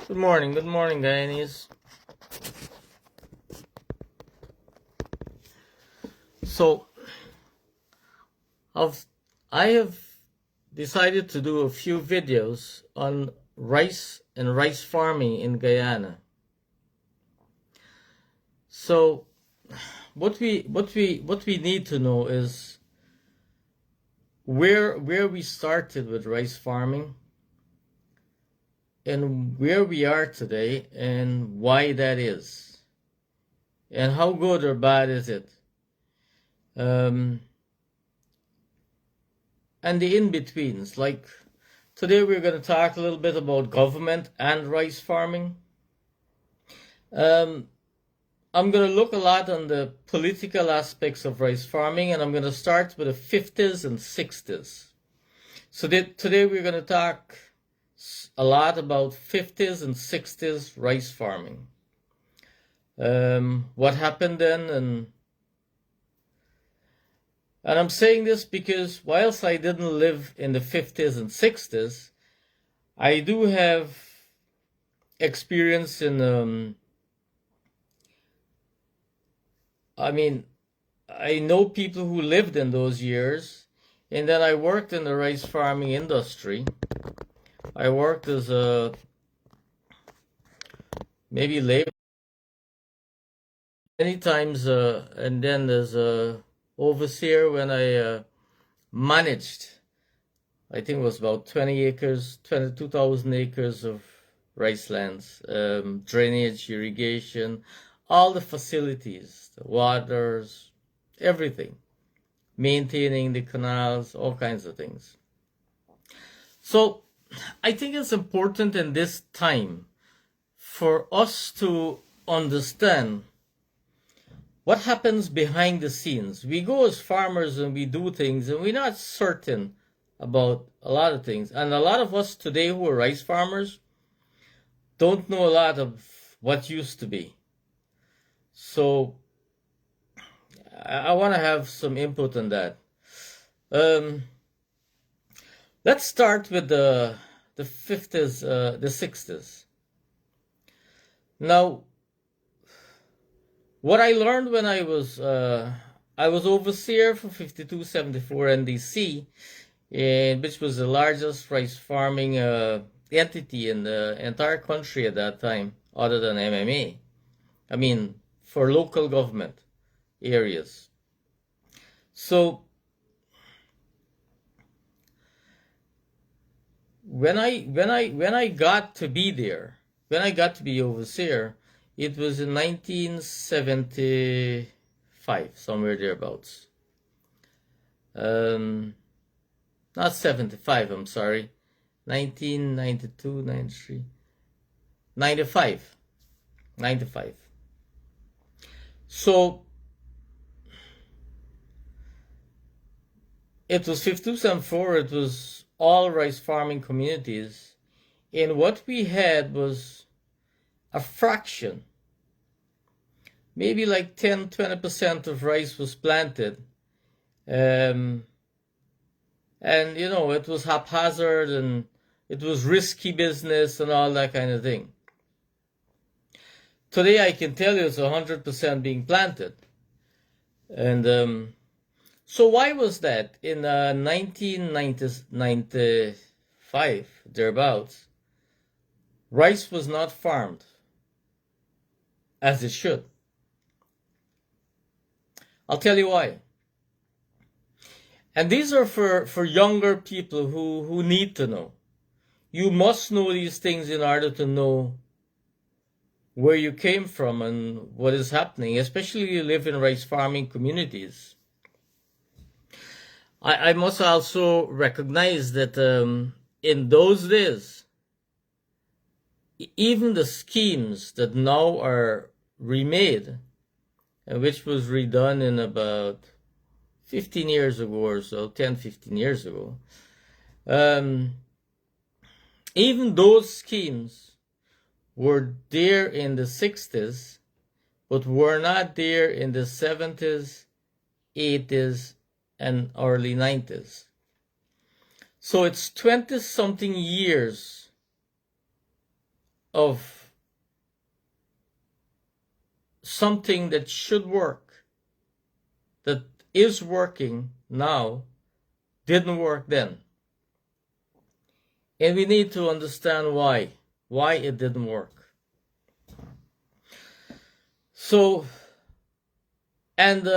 Good morning, Guyanese. So, I have decided to do a few videos on rice and rice farming in Guyana. So, what we need to know is where we started with rice farming and where we are today and why that is, and how good or bad is it. And the in-betweens. Like today we're going to talk a little bit about government and rice farming. I'm going to look a lot on the political aspects of rice farming, and I'm going to start with the 50s and 60s. So today we're going to talk a lot about 50s and 60s rice farming. What happened then, and I'm saying this because whilst I didn't live in the 50s and 60s, I do have experience in, I know people who lived in those years, and then I worked in the rice farming industry. I worked as a maybe labor many times, and then as a overseer when I managed, I think it was about 22,000 acres of rice lands, drainage, irrigation, all the facilities, the waters, everything, maintaining the canals, all kinds of things. So I think it's important in this time for us to understand what happens behind the scenes. We go as farmers and we do things and we're not certain about a lot of things. And a lot of us today who are rice farmers don't know a lot of what used to be. So I want to have some input on that. Let's start with the 50s, the 60s. Now, what I learned when I was overseer for 5274 NDC, which was the largest rice farming entity in the entire country at that time, other than MMA. I mean, for local government areas. So when I got to be there, when I got to be overseer, it was in 1975, somewhere thereabouts. Not 75, I'm sorry. 1992, 93, 95. 95. So it was 5274, it was all rice farming communities. And what we had was a fraction, maybe like 10-20% of rice was planted. And you know, it was haphazard and it was risky business and all that kind of thing. Today I can tell you it's 100% being planted. And so why was that? In 1995, thereabouts, rice was not farmed as it should. I'll tell you why. And these are for younger people who need to know. You must know these things in order to know where you came from and what is happening, especially if you live in rice farming communities. I must also recognize that in those days, even the schemes that now are remade, and which was redone in about 15 years ago or so, 10-15 years ago, even those schemes were there in the 60s, but were not there in the 70s, 80s, and early 90s. So it's 20-something years of something that should work, that is working now, didn't work then. And we need to understand why it didn't work. So, and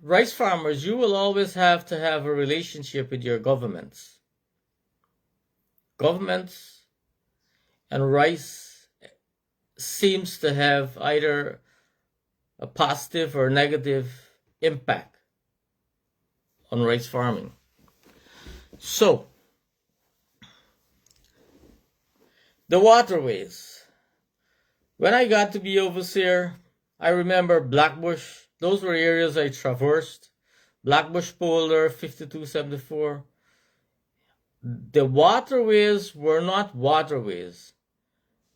rice farmers, you will always have to have a relationship with your governments. Governments and rice seems to have either a positive or negative impact on rice farming. So, the waterways. When I got to be overseer, I remember Blackbush. Those were areas I traversed. Blackbush Polder, 5274. The waterways were not waterways.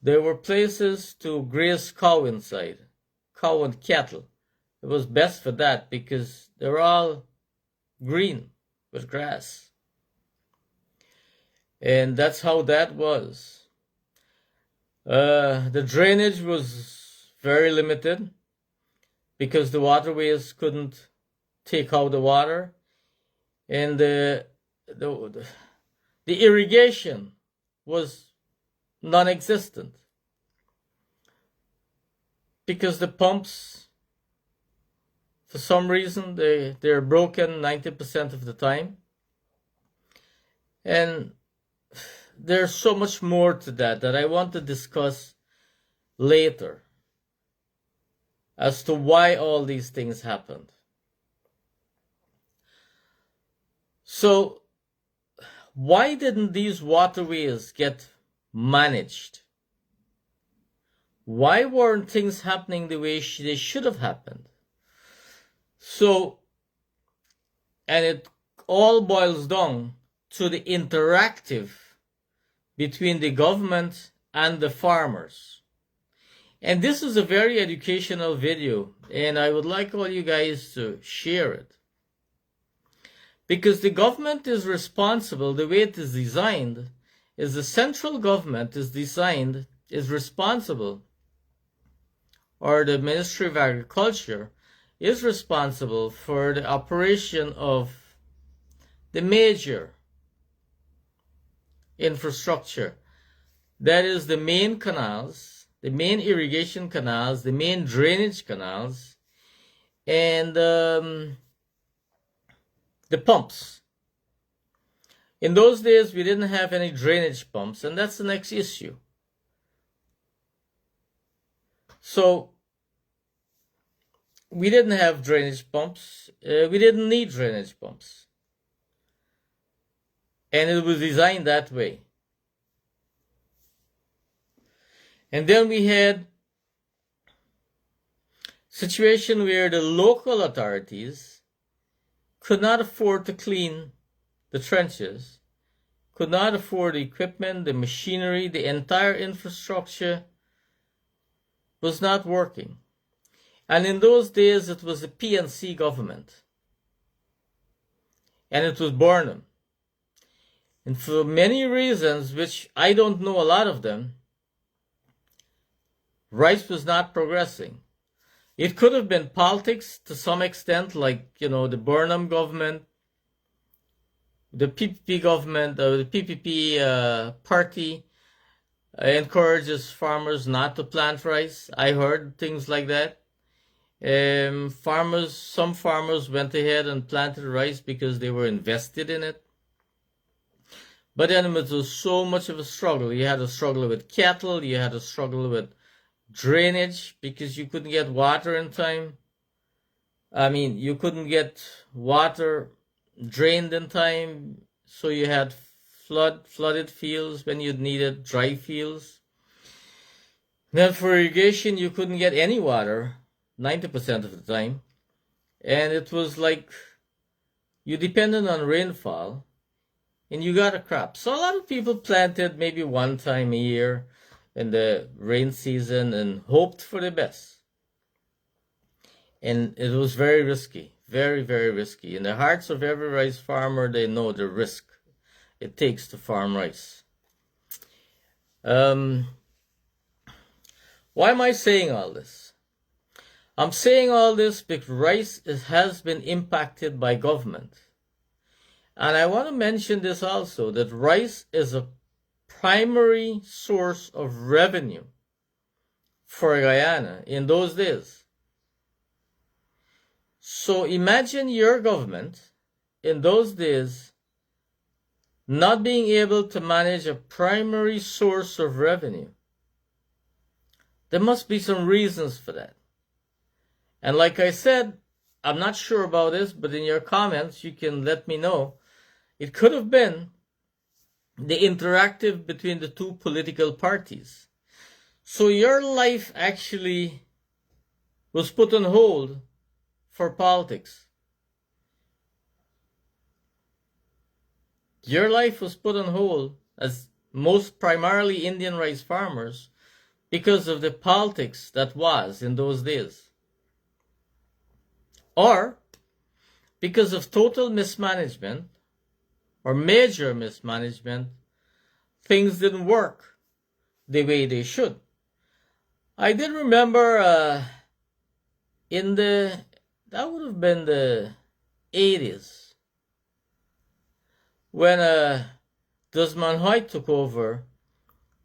They were places to graze cow inside, cow and cattle. It was best for that because they were all green with grass. And that's how that was. The drainage was very limited because the waterways couldn't take out the water, and the irrigation was non-existent because the pumps, for some reason, they're broken 90% of the time. And there's so much more to that I want to discuss later as to why all these things happened. So, why didn't these waterways get managed? Why weren't things happening the way they should have happened? So, and it all boils down to the interactive between the government and the farmers. And this is a very educational video, and I would like all you guys to share it. Because the government is responsible, the way it is designed, is the central government is responsible, or the Ministry of Agriculture is responsible for the operation of the major infrastructure. That is the main canals, the main irrigation canals, the main drainage canals, and the pumps. In those days, we didn't have any drainage pumps, and that's the next issue. So, we didn't have drainage pumps. We didn't need drainage pumps. And it was designed that way. And then we had situation where the local authorities could not afford to clean the trenches, could not afford the equipment, the machinery, the entire infrastructure was not working. And in those days, it was the PNC government. And it was Burnham. And for many reasons, which I don't know a lot of them, rice was not progressing. It could have been politics to some extent, like, the Burnham government, the PPP government, the PPP party encourages farmers not to plant rice. I heard things like that. Some farmers went ahead and planted rice because they were invested in it. But then it was so much of a struggle. You had a struggle with cattle, you had a struggle with drainage because you couldn't get water in time. You couldn't get water drained in time, so you had flooded fields when you needed dry fields. Then for irrigation, you couldn't get any water 90% of the time. And it was like you depended on rainfall and you got a crop. So a lot of people planted maybe one time a year in the rain season and hoped for the best. And it was very risky, very, very risky. In the hearts of every rice farmer, they know the risk it takes to farm rice. Why am I saying all this? I'm saying all this because rice has been impacted by government. And I want to mention this also, that rice is a primary source of revenue for Guyana in those days. So imagine your government in those days not being able to manage a primary source of revenue. There must be some reasons for that. And like I said, I'm not sure about this, but in your comments, you can let me know. It could have been the interactive between the two political parties. So your life actually was put on hold for politics. Your life was put on hold, as most primarily Indian rice farmers, because of the politics that was in those days. Or because of total mismanagement or major mismanagement, things didn't work the way they should. I did remember that would have been the 80s, when Desmond Hoyt took over.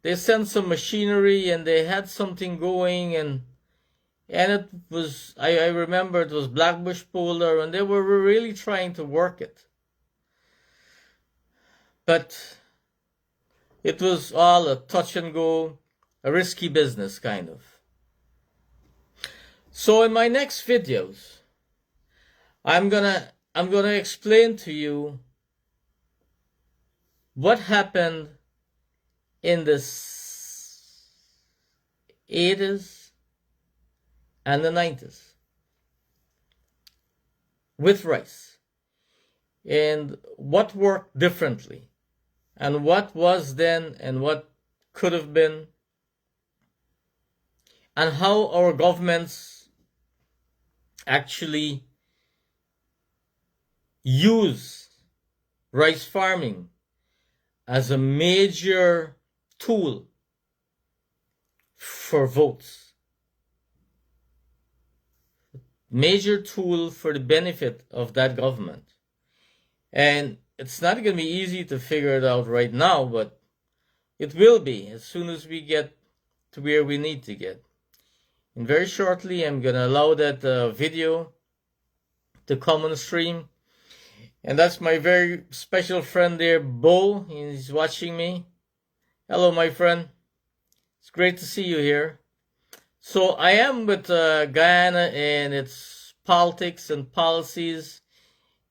They sent some machinery and they had something going, and it was, I remember it was Blackbush Polar, and they were really trying to work it. But it was all a touch and go, a risky business kind of. So in my next videos, I'm gonna explain to you what happened in the 80s and the 90s with rice, and what worked differently, and what was then and what could have been, and how our governments actually use rice farming as a major tool for votes, major tool for the benefit of that government. And it's not going to be easy to figure it out right now, but it will be as soon as we get to where we need to get. And very shortly, I'm going to allow that video to come on stream. And that's my very special friend there, Bo. He's watching me. Hello, my friend. It's great to see you here. So I am with Guyana and its politics and policies,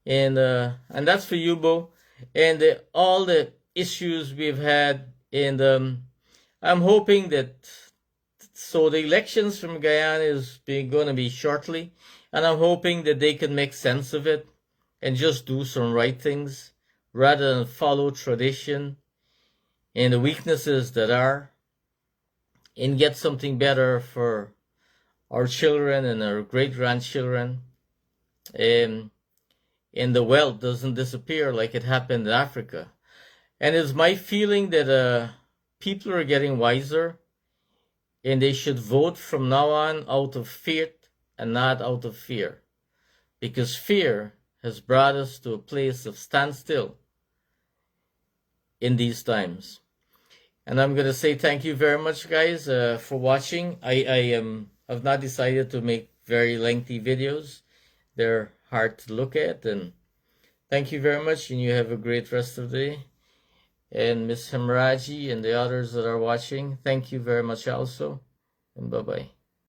and that's for you, Bo, and all the issues we've had. And I'm hoping that, so the elections from Guyana is going to be shortly, and I'm hoping that they can make sense of it and just do some right things rather than follow tradition and the weaknesses that are, and get something better for our children and our great-grandchildren, and the wealth doesn't disappear like it happened in Africa. And it's my feeling that people are getting wiser, and they should vote from now on out of faith and not out of fear, because fear has brought us to a place of standstill in these times. And I'm going to say thank you very much, guys, for watching. I've not decided to make very lengthy videos. They're hard to look at. And thank you very much, and you have a great rest of the day. And Miss Hemraji and the others that are watching, thank you very much also. And bye-bye.